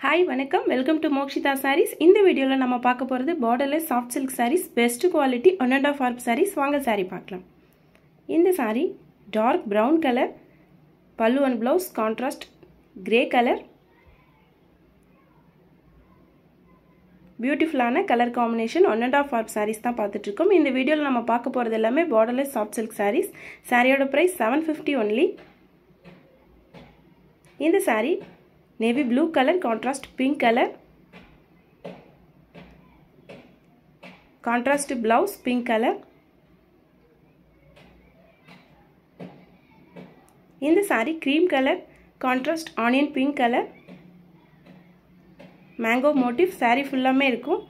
Hi, வணக்கம். Welcome to Mokshita Sarees. இந்த வீடியோல நம்ம பார்க்க போறது borderless soft silk sarees, best quality 1.5 arb sarees. வாங்க saree பார்க்கலாம். இந்த saree dark brown color, pallu and blouse contrast grey color. பியூட்டிஃபுல்லான கலர் காம்பினேஷன் 1.5 arb sarees தான் பார்த்துட்டு இருக்கோம். இந்த வீடியோல நம்ம பார்க்க போறது எல்லாமே borderless soft silk sarees. சாரியோட பிரைஸ் 750 only. இந்த saree navy blue color contrast pink color, contrast blouse pink color. இந்த saree cream color contrast onion pink color, mango motif saree ஃபுல்லாமே இருக்கும்.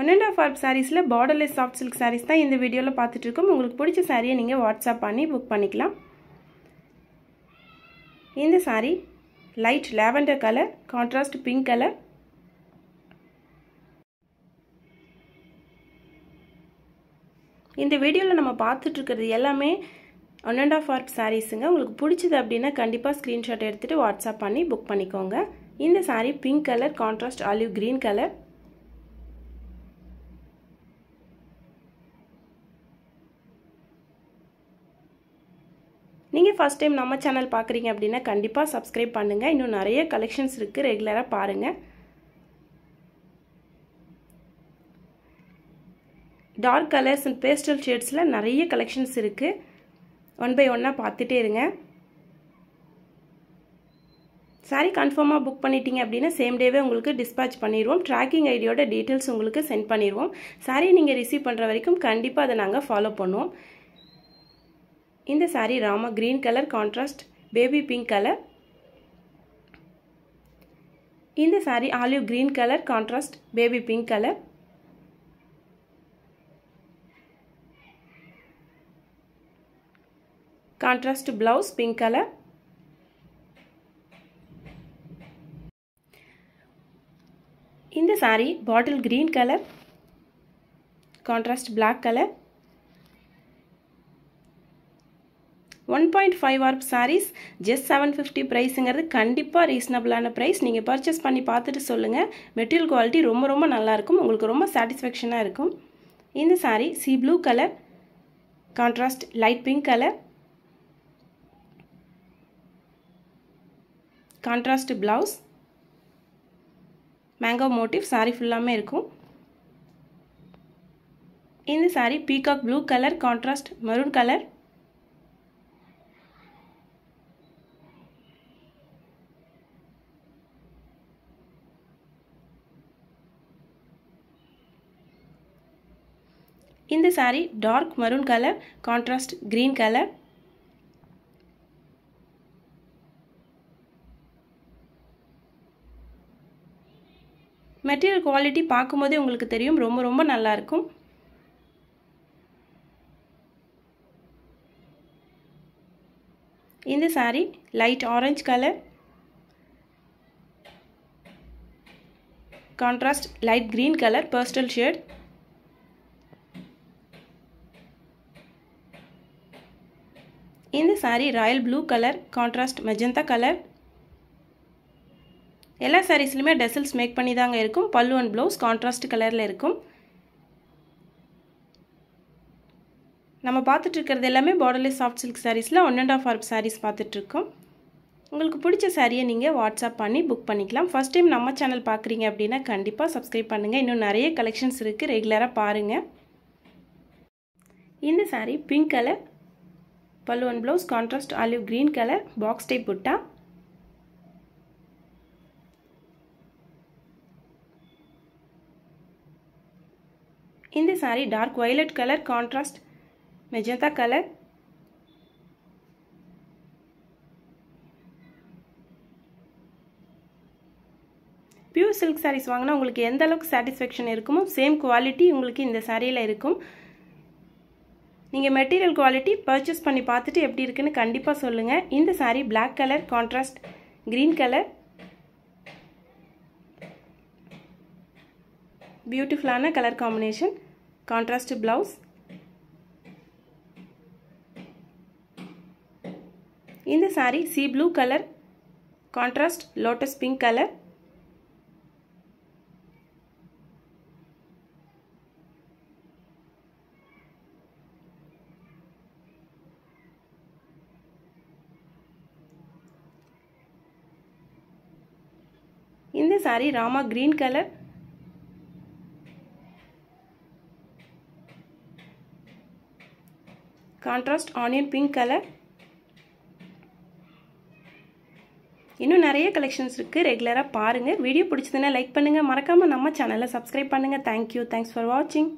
ஒன் அண்ட் ஆஃப் ஆர்ப் சாரீஸில் பார்டர்லெஸ் சாஃப்ட் சில்க் சாரீஸ் தான் இந்த வீடியோவில் பார்த்துட்டு இருக்கோம். உங்களுக்கு பிடிச்ச சாரியை நீங்கள் வாட்ஸ்அப் பண்ணி புக் பண்ணிக்கலாம். இந்த sari light lavender colour contrast pink colour. இந்த வீடியோவில் நம்ம பார்த்துட்டு இருக்கிறது எல்லாமே ஒன் அண்ட் ஆஃப் ஆர்ப் சாரீஸுங்க. உங்களுக்கு பிடிச்சது அப்படின்னா கண்டிப்பாக ஸ்க்ரீன்ஷாட் எடுத்துகிட்டு வாட்ஸ்அப் பண்ணி புக் பண்ணிக்கோங்க. இந்த sari pink colour contrast olive green colour. நீங்கள் ஃபஸ்ட் டைம் நம்ம சேனல் பார்க்குறீங்க அப்படின்னா கண்டிப்பாக சப்ஸ்கிரைப் பண்ணுங்கள். இன்னும் நிறைய கலெக்ஷன்ஸ் இருக்குது, ரெகுலராக பாருங்கள். டார்க் கலர்ஸ் அண்ட் பேஸ்டல் ஷேட்ஸில் நிறைய கலெக்ஷன்ஸ் இருக்குது. ஒன் பை ஒன்னாக பார்த்துட்டே இருங்க. சாரி கன்ஃபார்மாக புக் பண்ணிட்டீங்க அப்படின்னா சேம் டேவே உங்களுக்கு டிஸ்பேச் பண்ணிடுவோம். ட்ராக்கிங் ஐடியோட டீட்டெயில்ஸ் உங்களுக்கு சென்ட் பண்ணிடுவோம். சாரி நீங்கள் ரிசீவ் பண்ணுற வரைக்கும் கண்டிப்பாக அதை நாங்கள் ஃபாலோ பண்ணுவோம். இந்த sari Rama green colour contrast baby pink colour. இந்த sari olive green colour contrast baby pink colour. Contrast blouse pink colour. இந்த sari bottle green colour contrast black colour. 1.5 ஆர்ப் சாரீஸ் ஜஸ்ட் 750 ப்ரைஸுங்கிறது கண்டிப்பாக ரீசனபிளான ப்ரைஸ். நீங்கள் பர்ச்சேஸ் பண்ணி பார்த்துட்டு சொல்லுங்கள். மெட்டீரியல் குவாலிட்டி ரொம்ப ரொம்ப நல்லாயிருக்கும். உங்களுக்கு ரொம்ப சாட்டிஸ்ஃபேக்ஷனாக இருக்கும். இந்த sari sea blue colour contrast light pink colour. Contrast blouse mango motif sari ஃபுல்லாமே இருக்கும். இந்த sari peacock blue colour contrast maroon colour. இந்த sari dark maroon colour contrast green colour. Material quality பார்க்கும்போதே உங்களுக்கு தெரியும், ரொம்ப ரொம்ப நல்லா இருக்கும். இந்த sari light orange colour contrast light green colour pastel shade. இந்த sari royal blue colour contrast magenta colour. எல்லா சாரீஸ்லையுமே டெசல்ஸ் மேக் பண்ணி தாங்க இருக்கும். பல்லு அண்ட் ப்ளவுஸ் கான்ட்ராஸ்ட் கலரில் இருக்கும். நம்ம பார்த்துட்டு இருக்கிறது எல்லாமே பார்டர்லெஸ் சாஃப்ட் சில்க் சாரீஸில் 1.5 ஆர்ப் சாரீஸ் பார்த்துட்ருக்கோம். உங்களுக்கு பிடிச்ச சாரியை நீங்கள் வாட்ஸ்அப் பண்ணி புக் பண்ணிக்கலாம். ஃபஸ்ட் டைம் நம்ம சேனல் பார்க்குறீங்க அப்படின்னா கண்டிப்பாக சப்ஸ்கிரைப் பண்ணுங்கள். இன்னும் நிறைய கலெக்ஷன்ஸ் இருக்குது, ரெகுலராக பாருங்கள். இந்த sari pink colour pallu and blouse contrast olive green color box type butta. In the saree dark violet color contrast magenta color. Pure silk sarees வாங்குனா உங்களுக்கு எந்த அளவுக்கு satisfaction இருக்குமோ சேம் குவாலிட்டி உங்களுக்கு இந்த சாரியில இருக்கும். நீங்கள் மெட்டீரியல் குவாலிட்டி பர்ச்சேஸ் பண்ணி பார்த்துட்டு எப்படி இருக்குன்னு கண்டிப்பாக சொல்லுங்கள். இந்த sari black colour contrast green colour. பியூட்டிஃபுல்லான கலர் காம்பினேஷன். Contrast blouse. இந்த saree sea blue color contrast lotus pink color. இந்த saree rama green color. Contrast onion pink color. இன்னும் நிறைய கலெக்ஷன்ஸ் இருக்கு, ரெகுலரா பாருங்க. வீடியோ பிடிச்சதுன்னா லைக் பண்ணுங்க, மறக்காம நம்ம சேனலை சப்ஸ்கிரைப் பண்ணுங்க. Thank you. Thanks for watching.